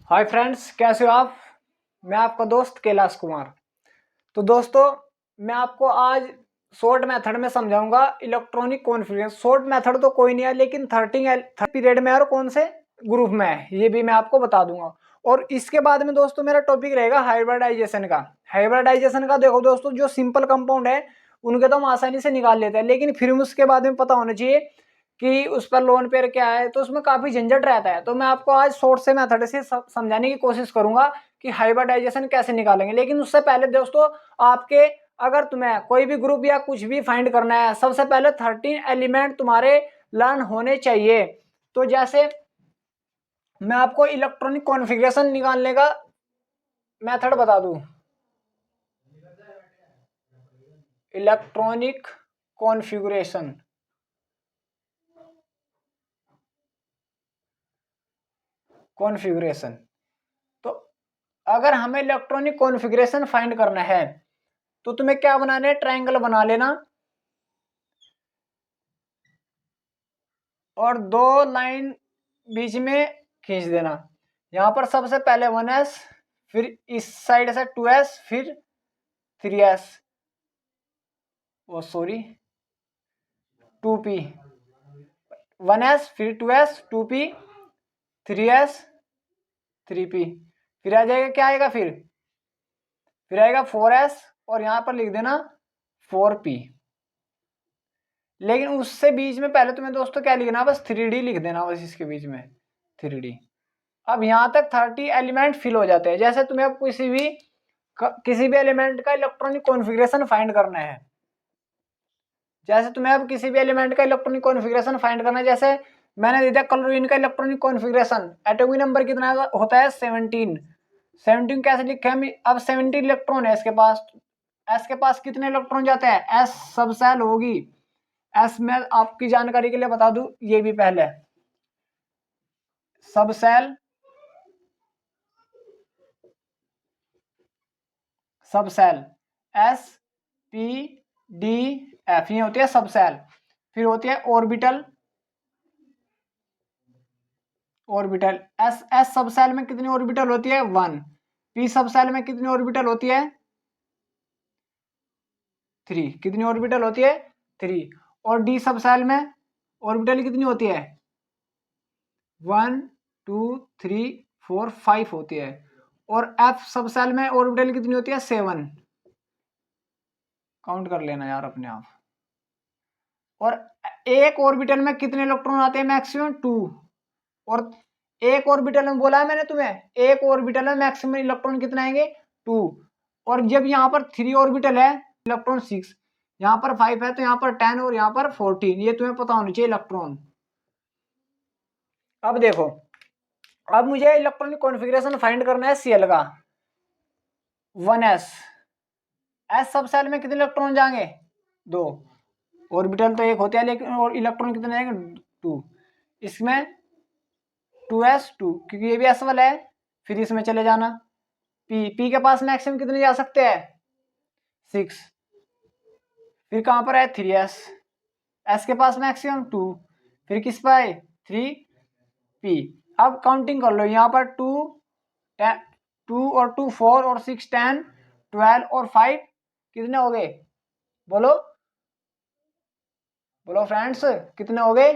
Hi friends, कैसे हो आप। मैं आपका दोस्त कैलाश कुमार। तो दोस्तों, मैं आपको आज शॉर्ट मेथड में समझाऊंगा इलेक्ट्रॉनिक कॉन्फ़िगरेशन। शॉर्ट मेथड तो कोई नहीं है, लेकिन थर्ड पीरियड में और कौन से ग्रुप में है ये भी मैं आपको बता दूंगा। और इसके बाद में दोस्तों मेरा टॉपिक रहेगा हाइब्रिडाइजेशन का। हाइब्रिडाइजेशन का देखो दोस्तों, जो सिंपल कंपाउंड है उनके तो हम आसानी से निकाल लेते हैं, लेकिन फिर उसके बाद में पता होना चाहिए कि उस पर लोन पेयर क्या है, तो उसमें काफी झंझट रहता है। तो मैं आपको आज शॉर्ट से मेथड से समझाने की कोशिश करूंगा कि हाइब्रिडाइजेशन कैसे निकालेंगे। लेकिन उससे पहले दोस्तों, आपके अगर तुम्हें कोई भी ग्रुप या कुछ भी फाइंड करना है, सबसे पहले 13 एलिमेंट तुम्हारे लर्न होने चाहिए। तो जैसे मैं आपको इलेक्ट्रॉनिक कॉन्फ़िगरेशन निकालने का मेथड बता दूं। इलेक्ट्रॉनिक कॉन्फ़िगरेशन कॉन्फ़िगरेशन तो अगर हमें इलेक्ट्रॉनिक कॉन्फ़िगरेशन फाइंड करना है तो तुम्हें क्या बनाना है, ट्रायंगल बना लेना और दो लाइन बीच में खींच देना। यहां पर सबसे पहले 1s, फिर इस साइड से 2s, फिर 3s, ओ सॉरी 2p। 1s फिर 2s 2p 3s 3p, फिर आ जाएगा क्या आएगा, फिर आएगा 4s और यहां पर लिख देना 4p। लेकिन उससे बीच में पहले तुम्हें दोस्तों क्या लिखना, बस 3d लिख देना, बस इसके बीच में 3d। अब यहां तक 30 एलिमेंट फिल हो जाते हैं। जैसे तुम्हें अब किसी भी एलिमेंट का इलेक्ट्रॉनिक कॉन्फ़िगरेशन फाइंड करना है, जैसे तुम्हें अब किसी भी एलिमेंट का इलेक्ट्रॉनिक कॉन्फ़िगरेशन फाइंड करना है, जैसे मैंने दे दिया क्लोरीन का इलेक्ट्रॉनिक कॉन्फ़िगरेशन, एटॉमिक नंबर कितना होता है 17। 17 कैसे लिखे हम, अब 17 इलेक्ट्रॉन है इसके पास। एस के पास कितने इलेक्ट्रॉन जाते हैं, एस सब सेल होगी। एस में आपकी जानकारी के लिए बता दूं, ये भी पहले sub shell s p d f, ये होती है सब सेल। फिर होती है ऑर्बिटल एस सब सेल में कितनी ऑर्बिटल होती है 1। पी सब सेल में कितनी ऑर्बिटल होती है 3। कितनी ऑर्बिटल होती है 3। और डी सब सेल में ऑर्बिटल कितनी होती है 1 2 3 4 5 होती है। और एफ सब सेल में ऑर्बिटल कितनी होती है 7। काउंट कर लेना यार अपने आप। और एक ऑर्बिटल में कितने इलेक्ट्रॉन आते हैं, मैक्सिमम 2। और एक ऑर्बिटल में बोला है मैंने तुम्हें, एक ऑर्बिटल में मैक्सिमम इलेक्ट्रॉन कितने आएंगे 2। और जब यहाँ पर 3 ऑर्बिटल है, इलेक्ट्रॉन 6, यहाँ पर 5 है, तो यहाँ पर 10 और यहाँ पर 14। ये तुम्हें पता होनी चाहिए इलेक्ट्रॉन। अब देखो, अब मुझे इलेक्ट्रॉनिक कॉन्फ़िगरेशन फाइंड करना है सीएल का 1s। एस सब सेल में कितने इलेक्ट्रॉन जाएंगे 2। ऑर्बिटल तो एक होते हैं, लेकिन और इलेक्ट्रॉन कितने आएंगे 2। इसमें 2s2, क्योंकि ये भी एस वाला है। फिर इसमें चले जाना, पी के पास मैक्सिमम कितने जा सकते हैं 6। फिर कहां पर है 3s, एस के पास मैक्सिमम 2। फिर किस पर है 3p। अब काउंटिंग कर लो, यहाँ पर 2 और 2 4 और 6 10 12 और 5 कितने हो गए, बोलो बोलो फ्रेंड्स, कितने हो गए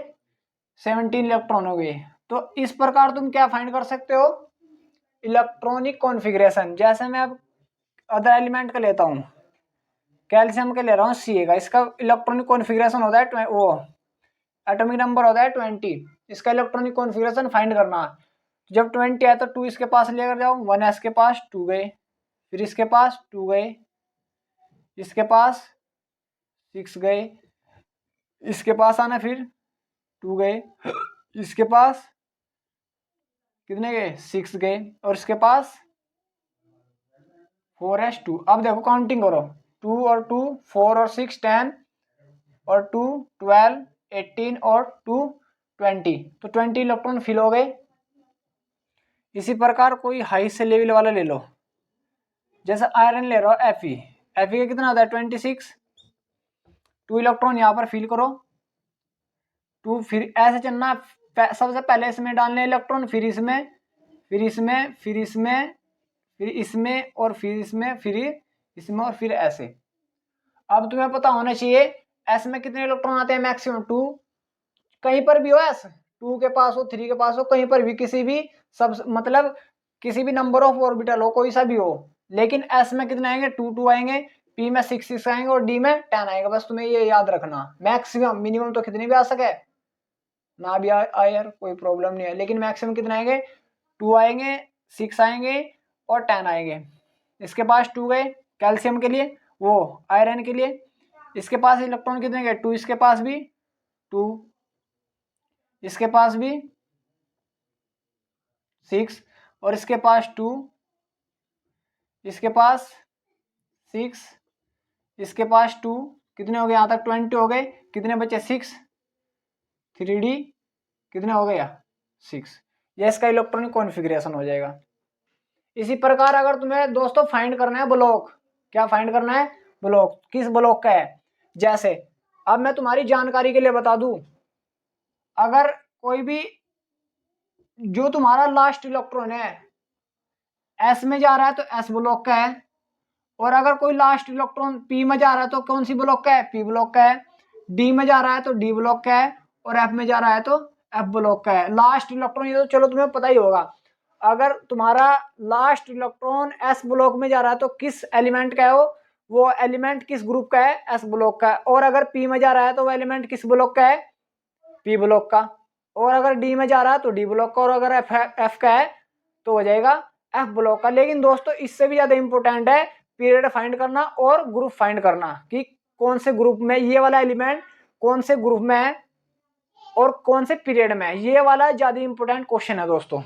17 इलेक्ट्रॉन हो गए। तो इस प्रकार तुम क्या फाइंड कर सकते हो इलेक्ट्रॉनिक कॉन्फ़िगरेशन। जैसे मैं अब अदर एलिमेंट का लेता हूँ, कैल्शियम का ले रहा हूँ सी का, इसका इलेक्ट्रॉनिक कॉन्फ़िगरेशन होता है वो एटॉमिक नंबर होता है 20। इसका इलेक्ट्रॉनिक कॉन्फ़िगरेशन फाइंड करना। जब 20 है तो 2 इसके पास लेकर जाओ, 1s के पास 2 गए, फिर इसके पास 2 गए, इसके पास 6 गए, इसके पास आना फिर 2 गए, इसके पास कितने गए 6 गए, और इसके पास 4s2। अब देखो काउंटिंग करो, 2 और 2 4 और 6 10 और 2 12 18 और 2 20, तो 20 इलेक्ट्रॉन फिल हो गए। इसी प्रकार कोई हाई से लेवल वाला ले लो, जैसे आयरन ले रहा हो एफई का कितना होता है 26। 2 इलेक्ट्रॉन यहाँ पर फिल करो 2, फिर ऐसे चलना, सबसे पहले इसमें डालने इलेक्ट्रॉन, फिर इसमें, फिर इसमें, फिर इसमें, फिर इसमें, और फिर इसमें, फिर इसमें, और फिर ऐसे। अब तुम्हें पता होना चाहिए एस में कितने इलेक्ट्रॉन आते हैं, मैक्सिमम 2। कहीं पर भी हो एस, 2 के पास हो, 3 के पास हो, कहीं पर भी, किसी भी सब मतलब किसी भी नंबर ऑफ ऑर्बिटल हो, कोई सा भी हो, लेकिन एस में कितने आएंगे, 2 2 आएंगे, पी में 6 6 आएंगे, और डी में 10 आएगा। बस तुम्हें ये याद रखना। मैक्सिमम, मिनिमम तो कितनी भी आ सके, ना भी आए यार कोई प्रॉब्लम नहीं है, लेकिन मैक्सिमम कितने आएंगे, 2 आएंगे, 6 आएंगे, और 10 आएंगे। इसके पास 2 गए कैल्शियम के लिए, वो आयरन के लिए। इसके पास इलेक्ट्रॉन कितने गए, 2, इसके पास भी 2, इसके पास भी 6, और इसके पास 2, इसके पास 6, इसके पास 2, कितने हो गए यहाँ तक, 20 हो गए। कितने बचे, 6, 3D कितने हो गया, 6। ये इसका इलेक्ट्रॉनिक कॉन्फ़िगरेशन हो जाएगा। इसी प्रकार अगर तुम्हें दोस्तों फाइंड करना है ब्लॉक, क्या फाइंड करना है, ब्लॉक, किस ब्लॉक का है। जैसे अब मैं तुम्हारी जानकारी के लिए बता दूं, अगर कोई भी जो तुम्हारा लास्ट इलेक्ट्रॉन है एस में जा रहा है तो एस ब्लॉक का है, और अगर कोई लास्ट इलेक्ट्रॉन पी में जा रहा है तो कौन सी ब्लॉक का है, पी ब्लॉक का है। डी में जा रहा है तो डी ब्लॉक का है, और एफ में जा रहा है तो एफ ब्लॉक का है। लास्ट इलेक्ट्रॉन ये तो चलो तुम्हें पता ही होगा। अगर तुम्हारा लास्ट इलेक्ट्रॉन एस ब्लॉक में जा रहा है तो किस एलिमेंट का है वो एलिमेंट किस ग्रुप का है, एस ब्लॉक का है। और अगर पी में जा रहा है तो वो एलिमेंट किस ब्लॉक का है, पी ब्लॉक का। और अगर डी में जा रहा है तो डी ब्लॉक का, और अगर एफ का है तो हो जाएगा एफ ब्लॉक का। लेकिन दोस्तों इससे भी ज्यादा इंपॉर्टेंट है पीरियड फाइंड करना और ग्रुप फाइंड करना, कि कौन से ग्रुप में ये वाला एलिमेंट कौन से ग्रुप में है और कौन से पीरियड में है। ये वाला ज्यादा इंपॉर्टेंट क्वेश्चन है दोस्तों।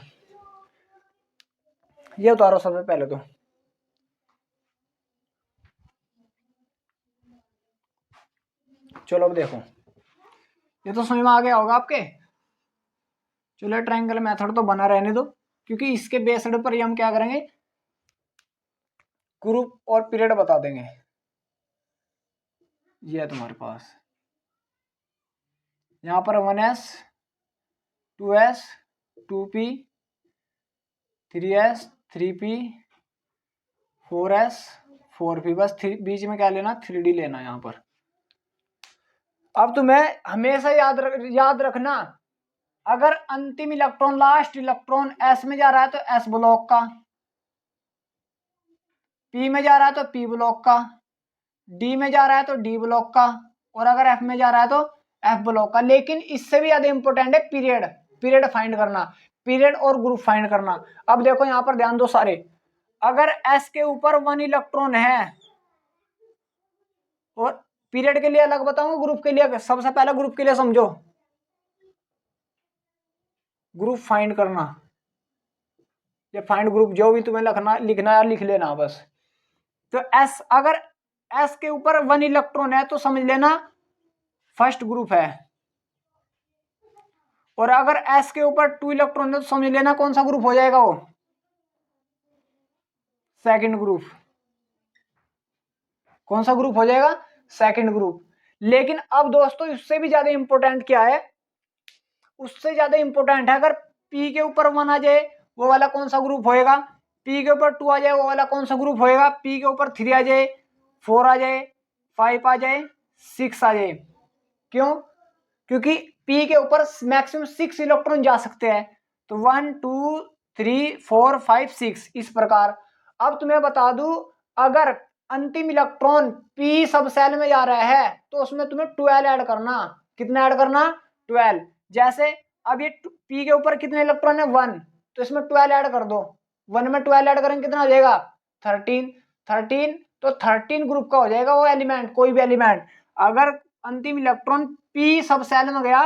ये उतारो सबसे पहले तो। चलो अब देखो, ये तो समझ में आ गया होगा आपके। चलो ट्रायंगल मेथड तो बना रहने दो, क्योंकि इसके बेस्ड पर ही हम क्या करेंगे, ग्रुप और पीरियड बता देंगे। ये है तुम्हारे पास यहाँ पर 1s 2s 2p 3s 3p 4s 4p, बस बीच में क्या लेना, 3D लेना यहाँ पर। अब तुम्हें हमेशा याद रखना, अगर अंतिम इलेक्ट्रॉन लास्ट इलेक्ट्रॉन s में जा रहा है तो s ब्लॉक का, p में जा रहा है तो p ब्लॉक का, d में जा रहा है तो d ब्लॉक का, और अगर f में जा रहा है तो f ब्लॉक का। लेकिन इससे भी ज्यादा इंपॉर्टेंट है पीरियड, पीरियड फाइंड करना, पीरियड और ग्रुप फाइंड करना। अब देखो यहाँ पर ध्यान दो सारे, अगर s के ऊपर 1 इलेक्ट्रॉन है, और पीरियड के लिए अलग बताऊंगा, ग्रुप के लिए सबसे पहले ग्रुप के लिए समझो, ग्रुप फाइंड करना, ये फाइंड ग्रुप जो भी तुम्हें लिखना है लिख लेना बस। तो s, अगर s के ऊपर 1 इलेक्ट्रॉन है तो समझ लेना फर्स्ट ग्रुप है, और अगर s के ऊपर 2 इलेक्ट्रॉन है तो समझ लेना कौन सा ग्रुप हो जाएगा, वो सेकंड ग्रुप। कौन सा ग्रुप हो जाएगा, सेकंड ग्रुप। लेकिन अब दोस्तों उससे भी ज्यादा इंपॉर्टेंट क्या है, उससे ज्यादा इंपॉर्टेंट है अगर p के ऊपर 1 आ जाए वो वाला कौन सा ग्रुप होएगा, p के ऊपर 2 आ जाए वो वाला कौन सा ग्रुप होएगा, p के ऊपर 3 आ जाए, 4 आ जाए, 5 आ जाए, 6 आ जाए। क्यों, क्योंकि p के ऊपर मैक्सिमम 6 इलेक्ट्रॉन जा सकते हैं, तो 1 2 3 4 5 6 इस प्रकार। अब तुम्हें बता दूं, अगर अंतिम इलेक्ट्रॉन p सब सेल में जा रहा है तो उसमें तुम्हें 12 ऐड करना। कितना ऐड करना, 12। जैसे अब ये p के ऊपर कितने इलेक्ट्रॉन है, 1, तो इसमें 12 ऐड कर दो। 1 में 12 ऐड करेंगे कितना हो जाएगा, 13। 13 तो 13 ग्रुप का हो जाएगा वो एलिमेंट, कोई भी एलिमेंट। अगर अंतिम इलेक्ट्रॉन p सब सेल में गया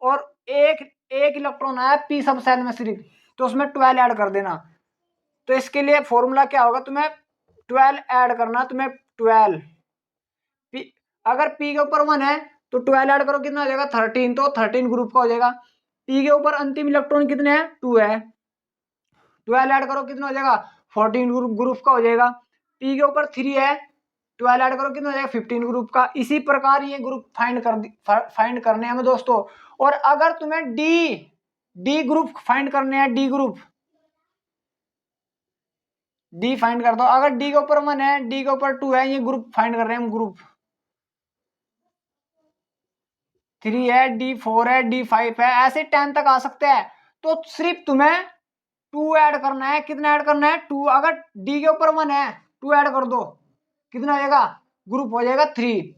और एक इलेक्ट्रॉन आया p सब सेल में सिर्फ, तो उसमें 12 ऐड कर देना। तो इसके लिए फॉर्मूला क्या होगा, तुम्हें 12 ऐड करना, तुम्हें 12 p, अगर p के ऊपर 1 है तो 12 ऐड करो कितना हो जाएगा, 13, तो 13 ग्रुप का हो जाएगा। p के ऊपर अंतिम इलेक्ट्रॉन कितने हैं, 2 है, 12 ऐड करो कितना हो जाएगा, 14 ग्रुप का हो जाएगा। p के ऊपर 3 है, 12 ऐड करो कितना हो जाएगा, 15 ग्रुप का। इसी प्रकार ये ग्रुप फाइंड करने हैं हमें दोस्तों। और अगर तुम्हें डी ग्रुप फाइंड करने हैं, डी ग्रुप, डी फाइंड कर दो। अगर डी के ऊपर 1 है, डी के ऊपर 2 है, ये ग्रुप फाइंड कर रहे हैं हम, ग्रुप 3 है, डी 4 है, डी 5 है, ऐसे 10 तक आ सकते हैं। तो सिर्फ तुम्हें 2 ऐड करना है। कितना ऐड करना है? 2। अगर डी के ऊपर 1 है, 2 ऐड कर दो, कितना हो जाएगा? ग्रुप हो जाएगा 3।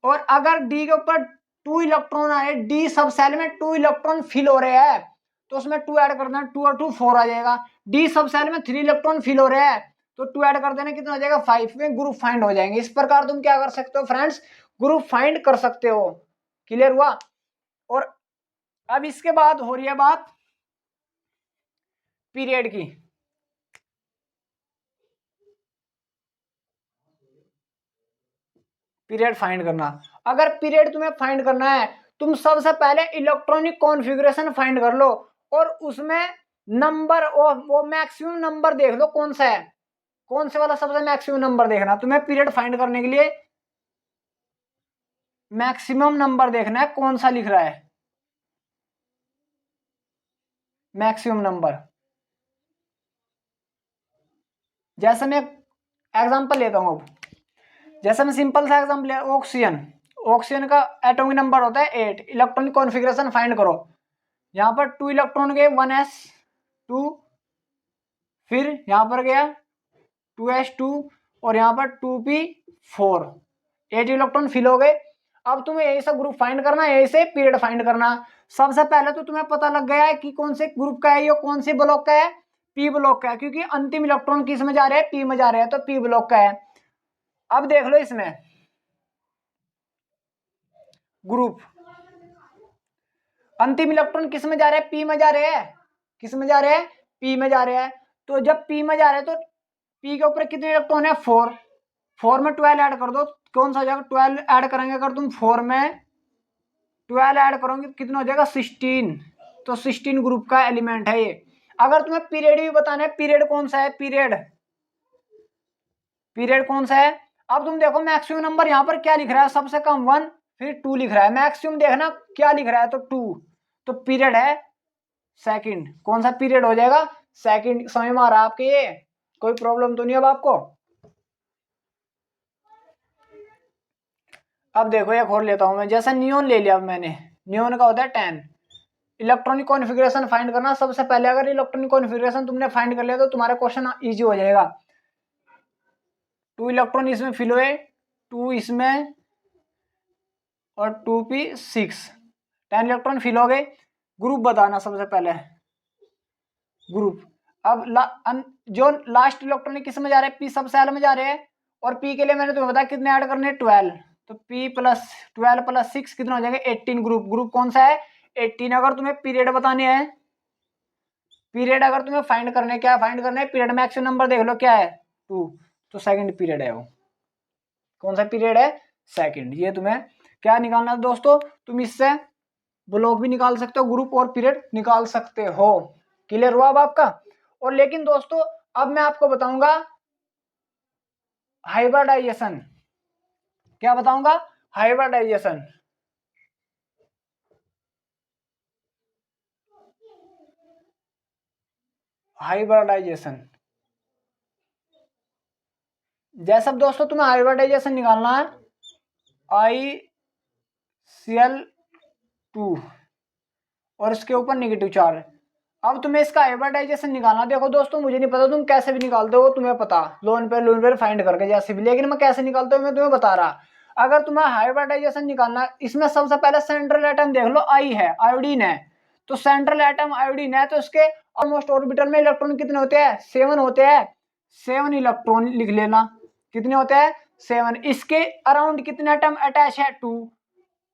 और अगर डी के ऊपर 2 इलेक्ट्रॉन आए, डी सब सेल में 2 इलेक्ट्रॉन फिल हो रहे हैं, तो उसमें 2 ऐड कर देना, 2 और 2 4 आ जाएगा। डी सब सेल में 3 इलेक्ट्रॉन फिल हो रहे हैं, तो 2 ऐड कर देना, कितना हो जाएगा? 5 में ग्रुप फाइंड हो जाएंगे। इस प्रकार तुम क्या कर सकते हो फ्रेंड्स? ग्रुप फाइंड कर सकते हो। क्लियर हुआ? और अब इसके बाद हो रही है बात पीरियड की। पीरियड फाइंड करना। अगर पीरियड तुम्हें फाइंड करना है, तुम सबसे पहले इलेक्ट्रॉनिक कॉन्फ़िगरेशन फाइंड कर लो, और उसमें नंबर और वो मैक्सिमम नंबर देख लो कौन सा है, कौन से वाला सबसे मैक्सिमम नंबर देखना तुम्हें पीरियड फाइंड करने के लिए। मैक्सिमम नंबर देखना है कौन सा लिख रहा है, मैक्सिमम नंबर। जैसे मैं एग्जांपल लेता हूं, अब जैसे मैं सिंपल सा एग्जांपल, ऑक्सीजन। ऑक्सीजन का एटॉमिक नंबर होता है 8। इलेक्ट्रॉनिक कॉन्फ़िगरेशन फाइंड करो। यहां पर 2 इलेक्ट्रॉन गए, 1s2, फिर यहां पर गया 2s2, और यहां पर 2p4, 8 इलेक्ट्रॉन फिल हो गए। अब तुम्हें यही सब ग्रुप फाइंड करना है, यही से पीरियड फाइंड करना। सबसे पहले तो तुम्हें पता लग गया है कि कौन से ग्रुप का है, ये कौन से ब्लॉक का है, पी ब्लॉक का है, क्योंकि अंतिम इलेक्ट्रॉन किस में जा रहे हैं? पी में जा रहे हैं, तो पी ब्लॉक का है। अब देख लो इसमें ग्रुप, अंतिम इलेक्ट्रॉन किस में जा रहे हैं? पी में जा रहे हैं। किस में जा रहे हैं? पी में जा रहे हैं। तो जब पी में जा रहे हैं, तो पी के ऊपर कितने इलेक्ट्रॉन है? 4। 4 में 12 ऐड कर दो, कौन सा हो जाएगा? 12 ऐड करेंगे अगर तुम 4 में 12 ऐड करोगे, कितना हो जाएगा? 16। तो 16 ग्रुप का एलिमेंट है ये। अगर तुम्हें पीरियड भी बताना है, पीरियड कौन सा है? पीरियड, पीरियड कौन सा है? अब तुम देखो मैक्सिमम नंबर यहाँ पर क्या लिख रहा है? सबसे कम 1, फिर 2 लिख रहा है। मैक्सिमम देखना क्या लिख रहा है, तो 2। तो पीरियड है सेकंड। कौन सा पीरियड हो जाएगा? सेकंड। समझ में आ रहा है आपके? ये कोई प्रॉब्लम तो नहीं अब आपको? अब देखो एक और लेता हूं मैं, जैसा नियोन ले लिया मैंने। नियोन का होता है 10। इलेक्ट्रॉनिक कॉन्फ़िगरेशन फाइंड करना। सबसे पहले अगर इलेक्ट्रॉनिक कॉन्फ़िगरेशन तुमने फाइंड कर लिया, तो तुम्हारा क्वेश्चन इजी हो जाएगा। 2 इलेक्ट्रॉन इसमें फिल हुए, 2 इसमें, और 2p6, 10 इलेक्ट्रॉन फिल हो गए। ग्रुप बताना सबसे पहले, ग्रुप। अब जो लास्ट इलेक्ट्रॉन किस में जा रहे हैं? पी सब सेल में जा रहे हैं, और पी के लिए मैंने तुम्हें बताया कितने ऐड करने हैं? 12। तो p प्लस 12 प्लस 6 कितना हो जाएगा? 18 ग्रुप। ग्रुप कौन सा है? 18। अगर तुम्हें पीरियड बताने हैं, पीरियड अगर तुम्हें फाइंड करने, क्या फाइंड करना है? पीरियड मैक्सिमम नंबर देख लो क्या है? 2। तो सेकंड पीरियड है वो। कौन सा पीरियड है? सेकंड। ये तुम्हें क्या निकालना है दोस्तों? तुम इससे ब्लॉक भी निकाल सकते हो, ग्रुप और पीरियड निकाल सकते हो। क्लियर हुआ अब आपका? और लेकिन दोस्तों अब मैं आपको बताऊंगा हाइब्रिडाइजेशन। क्या बताऊंगा? हाइब्रिडाइजेशन। हाइब्रिडाइजेशन जैसा दोस्तों तुम्हें हाइब्रिडाइजेशन निकालना है, ICl2 और इसके ऊपर नेगेटिव चार्ज। अब तुम्हें इसका हाइब्रिडाइजेशन निकालना। देखो दोस्तों मुझे नहीं पता तुम कैसे भी निकालते हो, तुम्हें पता लोन पे फाइंड करके जैसे भी, लेकिन मैं कैसे निकालता हूँ मैं तुम्हें बता रहा। अगर तुम्हें हाइब्रिडाइजेशन निकालना, इसमें सबसे पहले सेंट्रल एटम देख लो, आई है, आयोडीन है। तो सेंट्रल एटम आयोडीन है, तो इसके ऑलमोस्ट ऑर्बिटल में इलेक्ट्रॉन कितने होते हैं? 7 होते हैं। 7 इलेक्ट्रॉन लिख लेना। कितने होते हैं? 7। इसके अराउंड कितने एटम अटैच है? 2।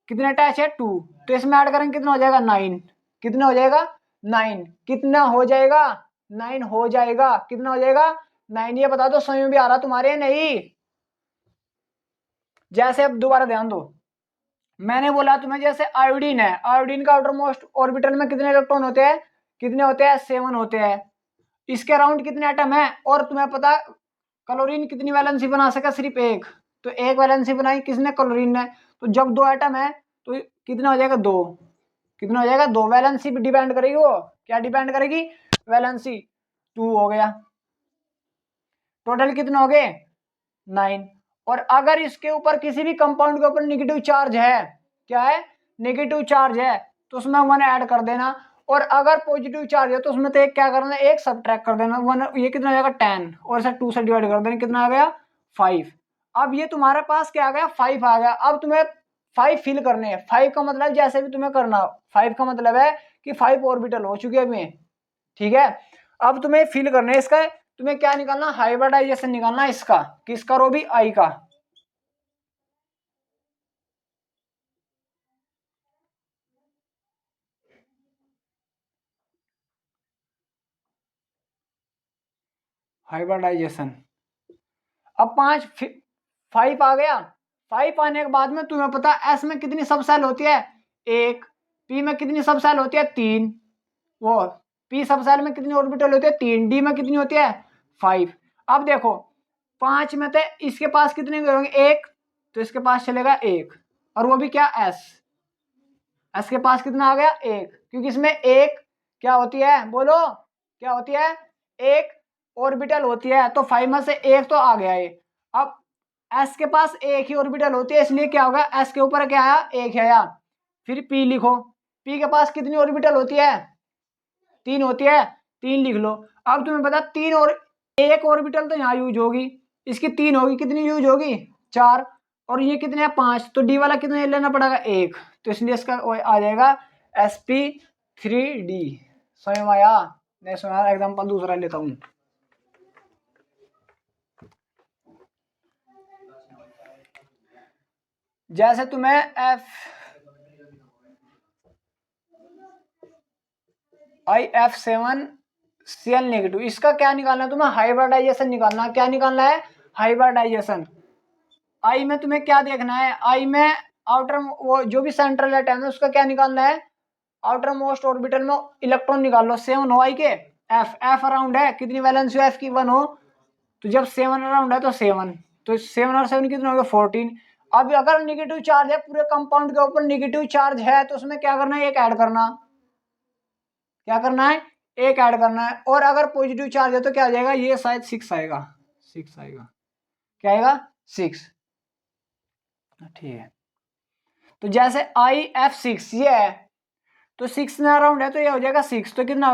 कितने अटैच है? 2। तो इसमें ऐड करेंगे कितना हो जाएगा? 9। कितना हो जाएगा? 9। कितना हो जाएगा? 9 हो जाएगा। कितना हो जाएगा? 9। ये बता दो समझ में भी आ रहा तुम्हारे या नहीं? जैसे अब दोबारा ध्यान दो, मैंने बोला तुम्हें जैसे आयोडीन है, आयोडीन का आउटर मोस्ट ऑर्बिटल में कितने इलेक्ट्रॉन होते हैं? कितने होते हैं? 7 होते हैं। इसके अराउंड कितने एटम है? और तुम्हें पता क्लोरीन कितनी वैलेंसी बना सका? सिर्फ एक। तो एक वैलेंसी बनाई किसने? क्लोरीन ने। तो जब 2 एटम है तो कितना हो जाएगा? 2। कितना हो जाएगा? 2। वैलेंसी भी डिपेंड करेगी, वो क्या डिपेंड करेगी? वैलेंसी। 2 हो गया। टोटल कितने हो गए 9। और अगर इसके ऊपर किसी भी कंपाउंड के ऊपर नेगेटिव चार्ज है, क्या है नेगेटिव चार्ज है, तो उसमें 1 ऐड कर देना। और अगर पॉजिटिव चार्ज है तो उसमें तो एक क्या करना, एक सब्ट्रैक्ट कर देना 1। ये कितना आ जाएगा 10 और इसे 2 से डिवाइड कर देना, कितना आ गया 5। अब ये तुम्हारे पास क्या आ गया 5 आ गया। अब तुम्हें 5 फिल करने हैं। 5 का मतलब जैसे भी तुम्हें करना, 5 का मतलब है कि 5 ऑर्बिटल हो चुके हैं अभी, ठीक है। अब तुम्हें फिल करने हैं इसका, तुम्हें क्या निकालना, हाइब्रिडाइजेशन निकालना इसका, किसका रो भी आई का। हाइब्रिडाइजेशन। अब 5 आ गया। 5 आने के बाद में तुम्हें पता है एस में कितनी सब सेल होती है 1, पी में कितनी सब सेल होती है 3, वो पी सब सेल में कितनी ऑर्बिटल होती है 3, डी में कितनी होती है 5। अब देखो 5 में से इसके पास कितने होंगे 1, तो इसके पास चलेगा 1, और वो भी क्या एस, एस के पास कितना आ गया 1, क्योंकि इसमें एक क्या होती है बोलो, क्या होती है एक ऑर्बिटल होती है, तो 5 में से एक तो आ गया ये। अब एस के पास एक ही ऑर्बिटल होती है, इसलिए क्या होगा एस के ऊपर क्या आया एक है यार। फिर पी लिखो, पी के पास कितनी ऑर्बिटल होती है 3 होती है, 3 लिख लो। अब तुम्हें पता 3 और एक ऑर्बिटल तो यहाँ यूज होगी, इसकी 3 होगी, कितनी यूज होगी 4, और ये कितने हैं 5, तो डी वाला कितना लेना पड़ेगा 1, तो इसलिए इसका आ जाएगा sp3d। समझ में आया, नहीं सुना एग्जाम्पल दूसरा लेता हूँ। जैसे तुम्हें IF7Cl नेगेटिव, इसका क्या निकालना है तुम्हें, हाइब्रिडाइजेशन निकालना। क्या निकालना है हाइब्रिडाइजेशन। आई में तुम्हें क्या देखना है, आई में आउटर वो जो भी सेंट्रल एटम है उसका क्या निकालना है, आउटर मोस्ट ऑर्बिटल में इलेक्ट्रॉन निकाल लो 7 हो आई के, एफ अराउंड है कितनी वैलेंसी हो एफ की 1 हो, तो जब 7 अराउंड है तो 7, तो 7 और 7 कितने हो गए 14। अब अगर निगेटिव चार्ज है पूरे कंपाउंड के ऊपर निगेटिव चार्ज है तो उसमें क्या करना है एक ऐड करना, क्या करना है एक ऐड करना है। और अगर पॉजिटिव चार्ज है तो क्या आ जाएगा, ये शायद 6 आएगा, 6 आएगा, क्या आएगा 6, ठीक है। तो जैसे IF6 ये है, तो 6 में अराउंड है तो ये हो जाएगा 6, तो कितना